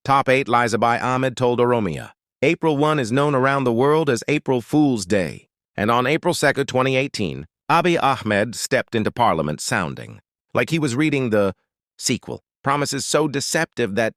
Top 8 lies Abiy Ahmed told Oromia. April 1 is known around the world as April Fool's Day. And on April 2nd, 2018, Abiy Ahmed stepped into parliament sounding like he was reading the sequel. Promises so deceptive that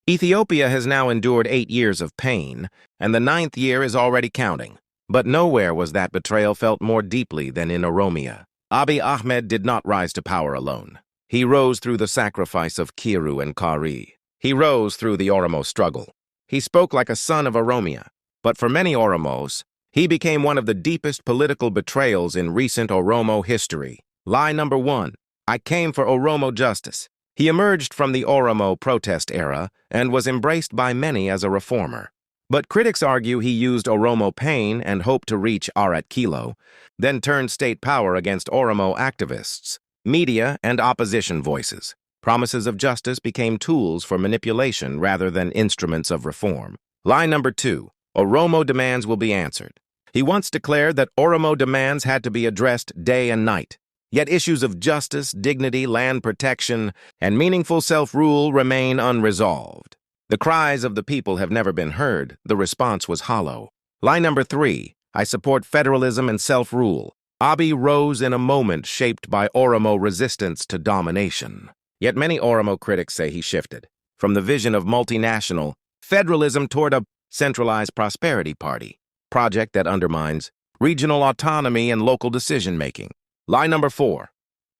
Ethiopia has now endured 8 years of pain, and the 9th year is already counting. But nowhere was that betrayal felt more deeply than in Oromia. Abiy Ahmed did not rise to power alone. He rose through the sacrifice of Kiru and Kari. He rose through the Oromo struggle. He spoke like a son of Oromia, but for many Oromos, he became one of the deepest political betrayals in recent Oromo history. Lie number 1. I came for Oromo justice. He emerged from the Oromo protest era and was embraced by many as a reformer. But critics argue he used Oromo pain and hope to reach Arat Kilo, then turned state power against Oromo activists, media, and opposition voices. Promises of justice became tools for manipulation rather than instruments of reform. Lie number 2. Oromo demands will be answered. He once declared that Oromo demands had to be addressed day and night. Yet issues of justice, dignity, land protection, and meaningful self-rule remain unresolved. The cries of the people have never been heard. The response was hollow. Lie number 3. I support federalism and self-rule. Abiy rose in a moment shaped by Oromo resistance to domination. Yet many Oromo critics say he shifted from the vision of multinational federalism toward a centralized prosperity party, project that undermines regional autonomy and local decision-making. Lie number 4.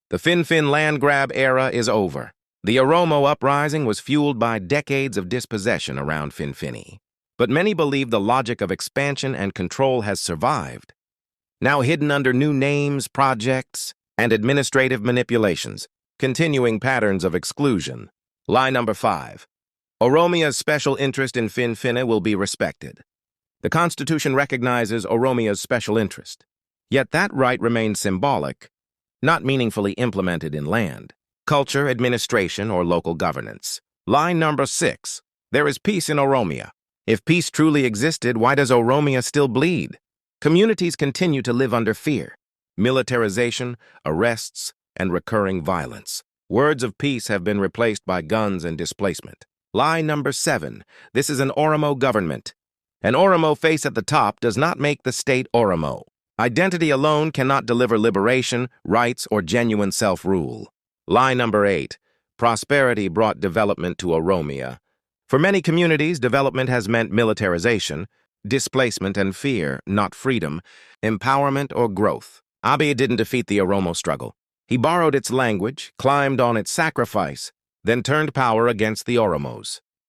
The Fin land grab era is over. The Oromo uprising was fueled by decades of dispossession around Finfini. But many believe the logic of expansion and control has survived, now hidden under new names, projects, and administrative manipulations, continuing patterns of exclusion. Lie number 5. Oromia's special interest in Finfinne will be respected. The Constitution recognizes Oromia's special interest. Yet that right remains symbolic, not meaningfully implemented in land, culture, administration, or local governance. Line number 6. There is peace in Oromia. If peace truly existed, why does Oromia still bleed? Communities continue to live under fear, militarization, arrests, and recurring violence. Words of peace have been replaced by guns and displacement. Lie number 7. This is an Oromo government. An Oromo face at the top does not make the state Oromo. Identity alone cannot deliver liberation, rights, or genuine self-rule. Lie number 8. Prosperity brought development to Oromia. For many communities, development has meant militarization, displacement, and fear, not freedom, empowerment, or growth. Abiy didn't defeat the Oromo struggle. He borrowed its language, climbed on its sacrifice, then turned power against the Oromos.